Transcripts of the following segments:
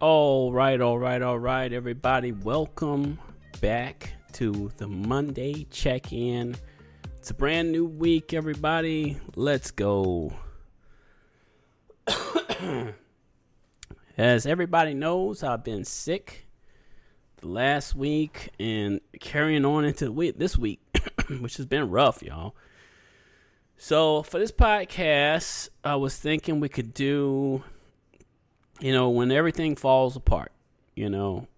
All right, everybody. Welcome back to the Monday check-in. It's a brand new week, everybody. Let's go. As everybody knows, I've been sick the last week and carrying on into this week, which has been rough, y'all. So for this podcast, I was thinking we could do, when everything falls apart, and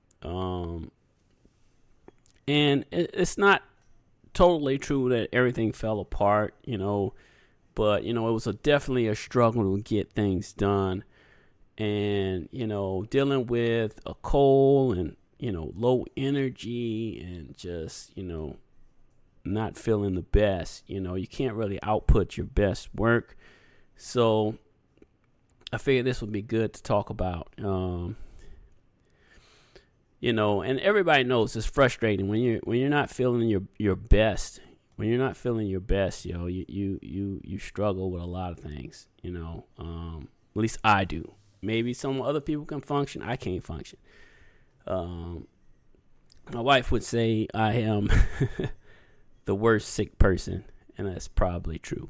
it's not totally true that everything fell apart, but, it was definitely a struggle to get things done. And, dealing with a cold and, low energy and just, not feeling the best, you can't really output your best work. So I figured this would be good to talk about. And everybody knows it's frustrating when you're not feeling your best. When you're not feeling your best, you struggle with a lot of things. At least I do. Maybe some other people can function. I can't function. My wife would say I am the worst sick person, and that's probably true.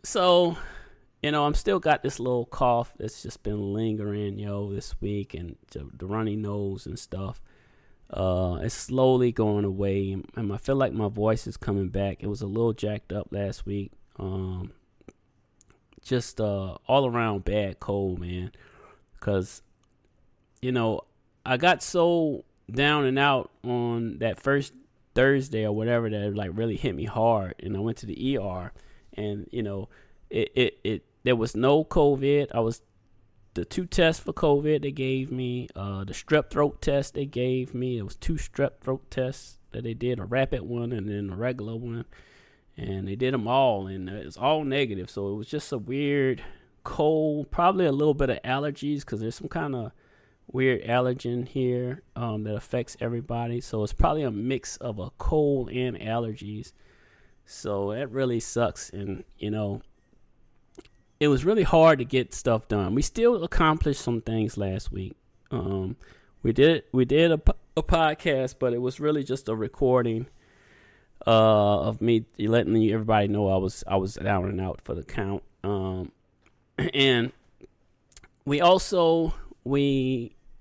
So, I'm still got this little cough that's just been lingering, this week, and the runny nose and stuff. It's slowly going away, and I feel like my voice is coming back. It was a little jacked up last week. Just all around bad cold, man. Because, I got so down and out on that first Thursday or whatever that it like really hit me hard, and I went to the ER, and it there was no COVID. I was the 2 tests for COVID they gave me, the strep throat test they gave me. It was 2 strep throat tests that they did, a rapid one and then a regular one, and they did them all, and it was all negative. So it was just a weird cold, probably a little bit of allergies because there's some kind of weird allergen here that affects everybody. So it's probably a mix of a cold and allergies. So that really sucks. And, it was really hard to get stuff done. We still accomplished some things last week. We did a podcast, but it was really just a recording of me letting everybody know I was down and out for the count. And we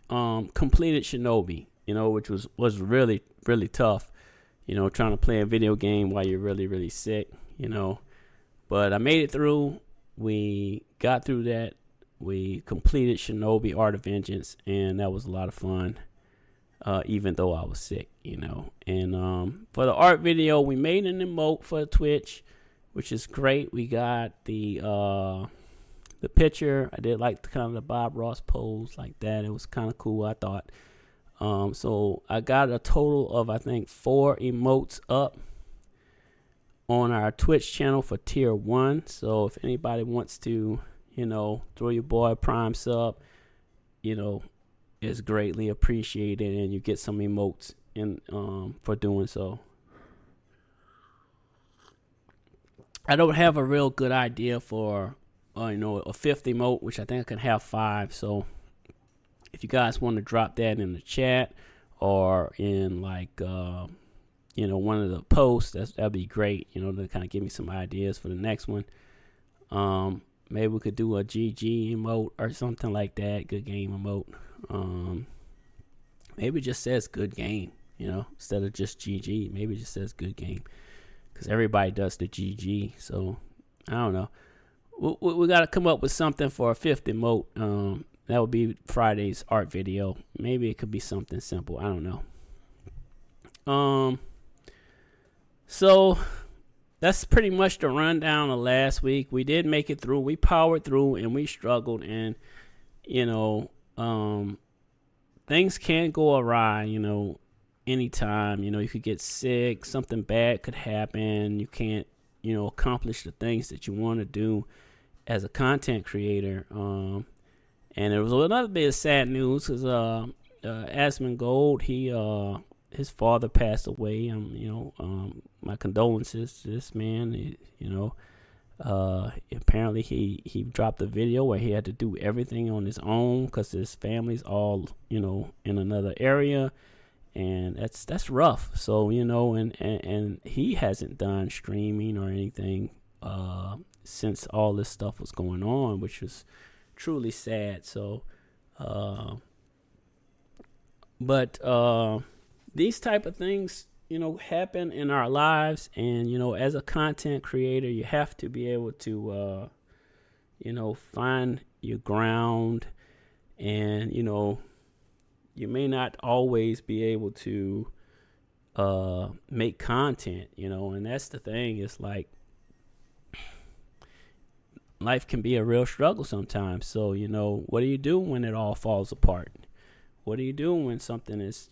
completed Shinobi, which was really, really tough, trying to play a video game while you're really, really sick, but I made it through. We got through that. We completed Shinobi Art of Vengeance, and that was a lot of fun, even though I was sick, and for the art video, we made an emote for Twitch, which is great. We got the picture. I did like the Bob Ross pose like that. It was kind of cool, I thought. So I got a total of, I think, 4 emotes up on our Twitch channel for tier 1. So if anybody wants to, throw your boy a prime sub, it's greatly appreciated, and you get some emotes for doing so. I don't have a real good idea for a 5th emote, which I think I can have 5. So if you guys want to drop that in the chat or in one of the posts, that'd be great, to kind of give me some ideas for the next one. Maybe we could do a GG emote or something like that, good game emote. Maybe it just says good game, instead of just GG. Maybe it just says good game, because everybody does the GG. So I don't know. We got to come up with something for a 5th emote. That would be Friday's art video. Maybe it could be something simple. I don't know. So that's pretty much the rundown of last week. We did make it through. We powered through, and we struggled. And, things can go awry, anytime. You could get sick. Something bad could happen. You can't, accomplish the things that you want to do as a content creator. And there was another bit of sad news because Asmongold, his father passed away. My condolences to this man. apparently he dropped a video where he had to do everything on his own because his family's all, in another area, and that's rough. So, and he hasn't done streaming or anything since all this stuff was going on, which was truly sad. So but these type of things, happen in our lives, and as a content creator, you have to be able to find your ground, and you may not always be able to make content, and that's the thing. It's like life can be a real struggle sometimes. So, what do you do when it all falls apart? What do you do when something is,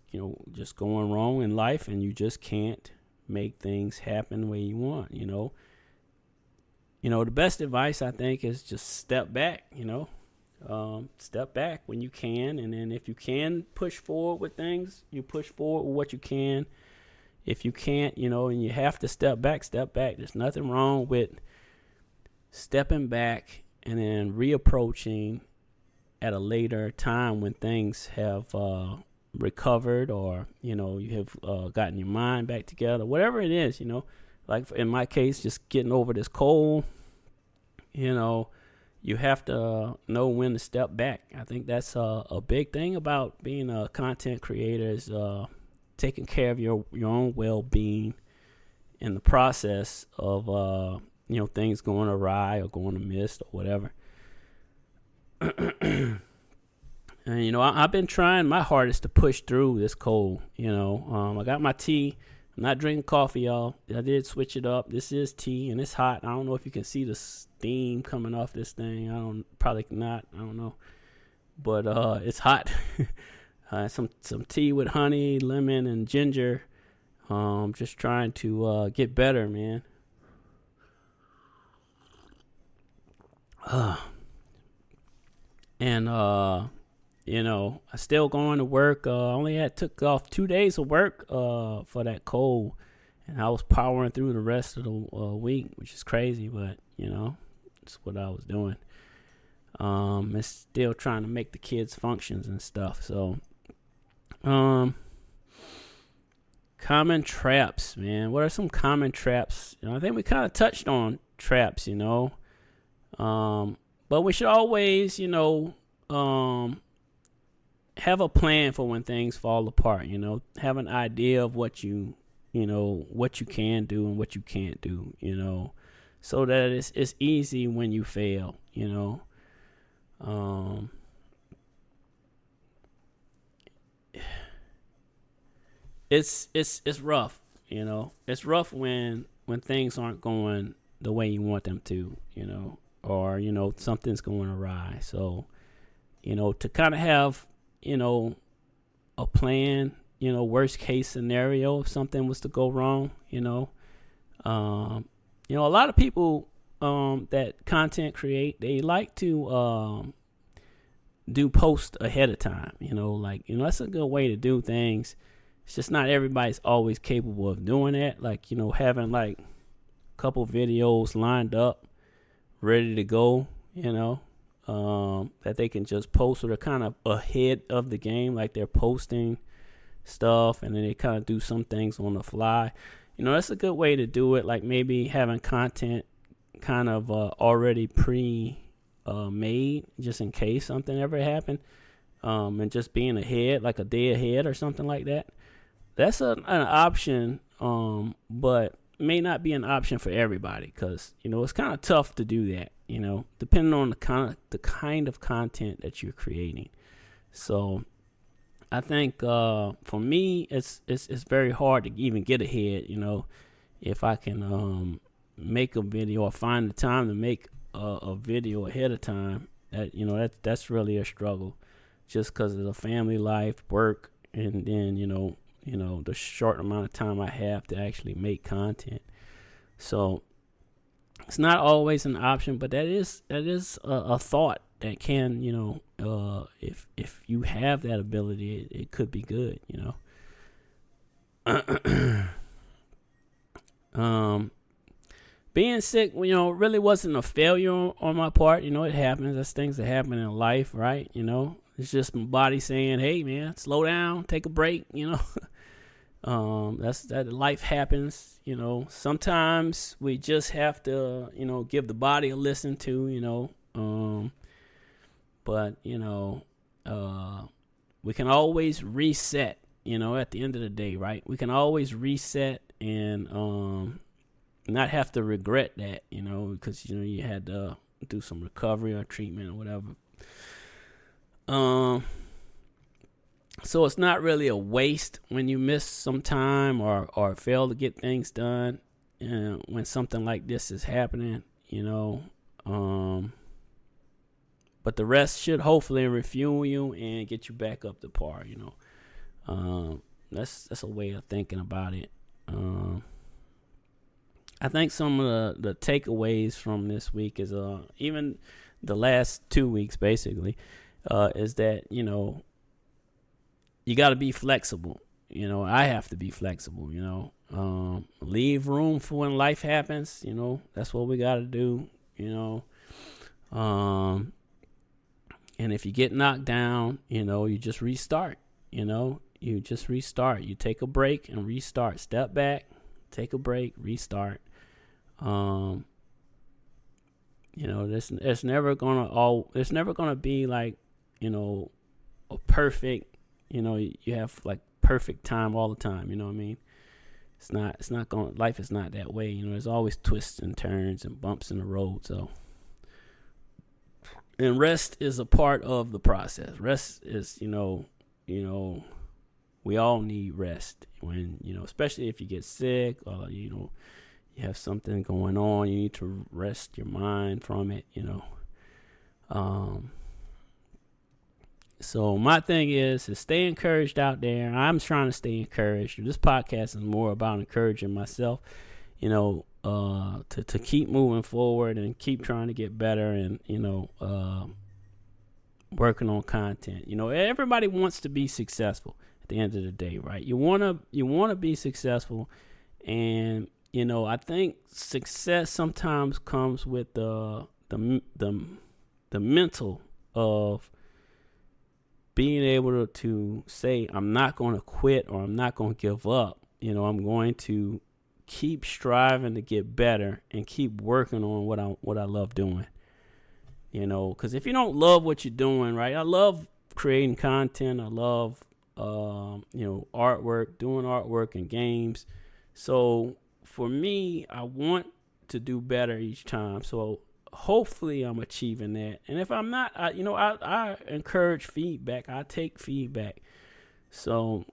just going wrong in life and you just can't make things happen the way you want, the best advice, I think, is just step back, step back when you can. And then if you can push forward with things, you push forward with what you can. If you can't, and you have to step back. There's nothing wrong with stepping back and then reapproaching at a later time when things have recovered, or you have gotten your mind back together, whatever it is. Like in my case, just getting over this cold. You have to know when to step back. I think that's a big thing about being a content creator, is taking care of your own well-being in the process of things going awry or going amiss or whatever. And I've been trying my hardest to push through this cold. I got my tea. I'm not drinking coffee, y'all. I did switch it up. This is tea, and it's hot. I don't know if you can see the steam coming off this thing. Probably not. I don't know, but it's hot. Some tea with honey, lemon, and ginger. Just trying to get better, man. And I still going to work. Only took off 2 days of work for that cold, and I was powering through the rest of the week, which is crazy, but it's what I was doing. And still trying to make the kids' functions and stuff. So, common traps, man. What are some common traps? I think we kind of touched on traps, but we should always, have a plan for when things fall apart. Have an idea of what you can do and what you can't do. So that it's easy when you fail. It's rough. It's rough when things aren't going the way you want them to. Or something's going awry. So to kind of have a plan, worst case scenario if something was to go wrong. A lot of people that content create, they like to do post ahead of time. That's a good way to do things. It's just not everybody's always capable of doing that. Like, having like a couple videos lined up, ready to go, that they can just post, or they're kind of ahead of the game, like they're posting stuff and then they kind of do some things on the fly. That's a good way to do it. Like maybe having content kind of already pre-made, just in case something ever happened, and just being ahead, like a day ahead or something like that. That's an option, but may not be an option for everybody, because it's kind of tough to do that, depending on the kind of content that you're creating. So I think for me, it's very hard to even get ahead. If I can make a video or find the time to make a video ahead of time, that's really a struggle, just because of the family life, work, and then the short amount of time I have to actually make content. So it's not always an option, but that is a thought that can, if you have that ability, it could be good, being sick, really wasn't a failure on my part. It happens. That's things that happen in life, right? It's just my body saying, hey, man, slow down, take a break, That's that life happens, Sometimes we just have to, give the body a listen to, but, we can always reset, at the end of the day, right? We can always reset and not have to regret that, because, you had to do some recovery or treatment or whatever. So it's not really a waste when you miss some time or fail to get things done when something like this is happening, but the rest should hopefully refuel you and get you back up to par, That's a way of thinking about it. I think some of the takeaways from this week is even the last 2 weeks basically is that you got to be flexible. I have to be flexible. Leave room for when life happens. That's what we got to do. And if you get knocked down, you just restart. You just restart. You take a break and restart. Step back, take a break, restart. There's never gonna be like, a perfect, you have like perfect time all the time. You know what I mean? Life is not that way. There's always twists and turns and bumps in the road. So, and rest is a part of the process. Rest is, we all need rest when, especially if you get sick or, you have something going on, you need to rest your mind from it, So my thing is to stay encouraged out there. I'm trying to stay encouraged. This podcast is more about encouraging myself, to keep moving forward and keep trying to get better and, working on content. Everybody wants to be successful at the end of the day, right? You want to be successful, and I think success sometimes comes with the mental of being able to say, I'm not going to quit or I'm not going to give up. I'm going to keep striving to get better and keep working on what I love doing. Because if you don't love what you're doing, right? I love creating content. I love, artwork, doing artwork and games. So for me, I want to do better each time. So hopefully I'm achieving that. And if I'm not, I encourage feedback. I take feedback. So,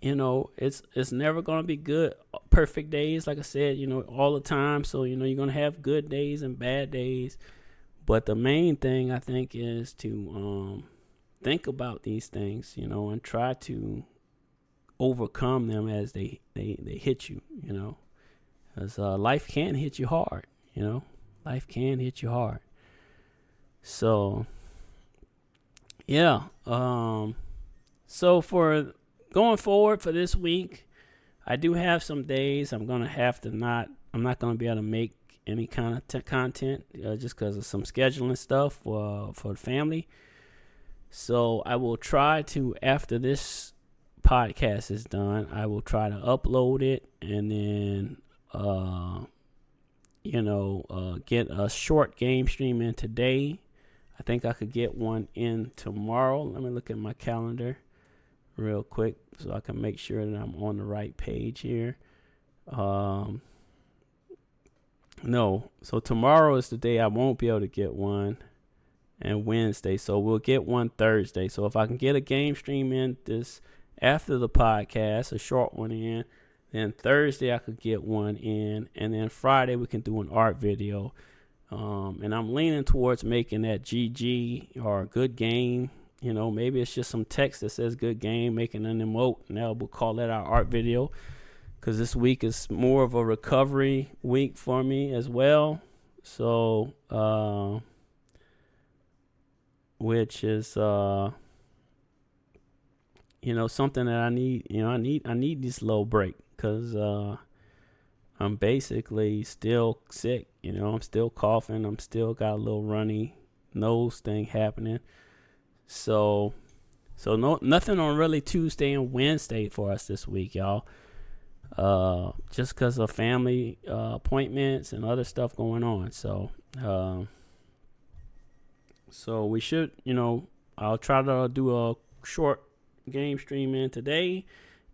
it's never going to be good, perfect days, like I said, all the time. So, you're going to have good days and bad days. But the main thing I think is to think about these things, and try to overcome them as they hit you, because life can hit you hard, Life can hit you hard. So, yeah. So for going forward for this week, I do have some days I'm not going to be able to make any kind of content just because of some scheduling stuff for the family. So I will try to, after this podcast is done, I will try to upload it and then, get a short game stream in today. I think I could get one in tomorrow. Let me look at my calendar real quick so I can make sure that I'm on the right page here. No, so tomorrow is the day I won't be able to get one, and Wednesday. So we'll get one Thursday. So if I can get a game stream in this after the podcast, a short one in, then Thursday I could get one in, and then Friday we can do an art video. And I'm leaning towards making that GG or a good game. Maybe it's just some text that says good game, making an emote, and we'll call that our art video. Because this week is more of a recovery week for me as well. So, which is, something that I need. I need this little break because I'm basically still sick. I'm still coughing. I'm still got a little runny nose thing happening. So nothing on really Tuesday and Wednesday for us this week, y'all. Just because of family appointments and other stuff going on. So we should, I'll try to do a short game streaming today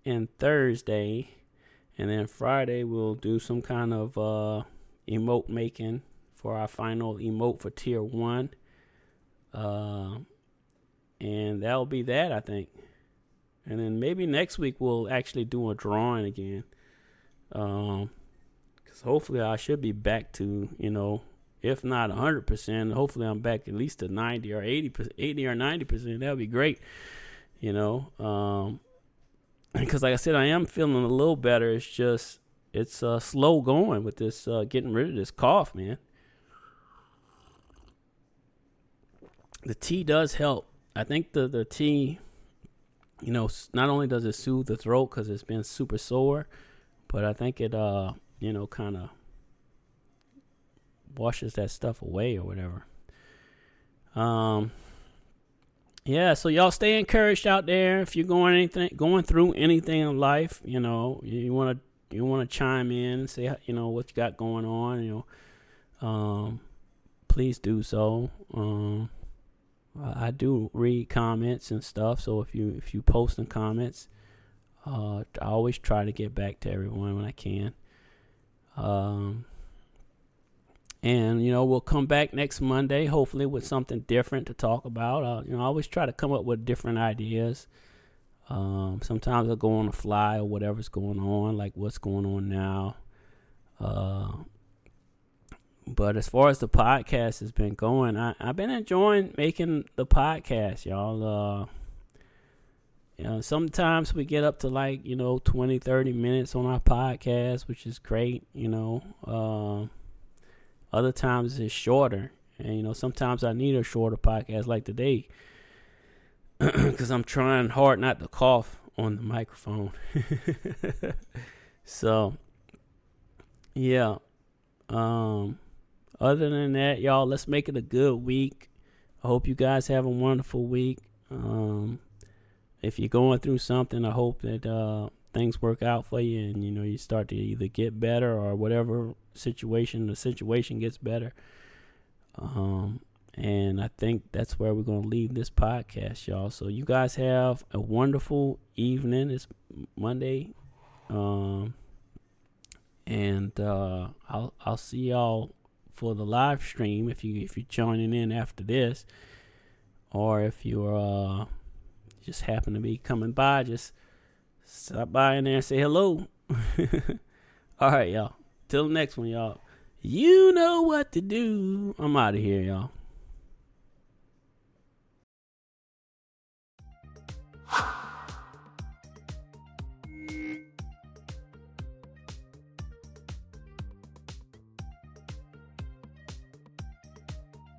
and Thursday, and then Friday we'll do some kind of emote making for our final emote for tier 1. And that'll be that, I think. And then maybe next week we'll actually do a drawing again. Because hopefully I should be back to, if not 100%, hopefully I'm back at least to 90 or 80 or 90%. That would be great, because like I said, I am feeling a little better. It's just, it's slow going with this, getting rid of this cough, man. The tea does help. I think the tea, not only does it soothe the throat because it's been super sore, but I think it, kind of washes that stuff away or whatever. Yeah, so y'all stay encouraged out there. If you're going through anything in life, you want to chime in and say, what you got going on, please do so. I do read comments and stuff, so if you post in comments, I always try to get back to everyone when I can. And we'll come back next Monday, hopefully with something different to talk about. I always try to come up with different ideas. Sometimes I go on the fly or whatever's going on, like what's going on now. But as far as the podcast has been going, I've been enjoying making the podcast, y'all. Sometimes we get up to 20, 30 minutes on our podcast, which is great, Other times it's shorter. And, sometimes I need a shorter podcast like today because I'm trying hard not to cough on the microphone. So, yeah. Other than that, y'all, let's make it a good week. I hope you guys have a wonderful week. If you're going through something, I hope that things work out for you and, you start to either get better or whatever the situation gets better. And I think that's where we're going to leave this podcast, y'all. So you guys have a wonderful evening. It's Monday. And I'll see y'all for the live stream if you're joining in after this, or if you're just happen to be coming by, just stop by in there and say hello. All right, y'all. Till the next one, y'all. You know what to do. I'm out of here, y'all.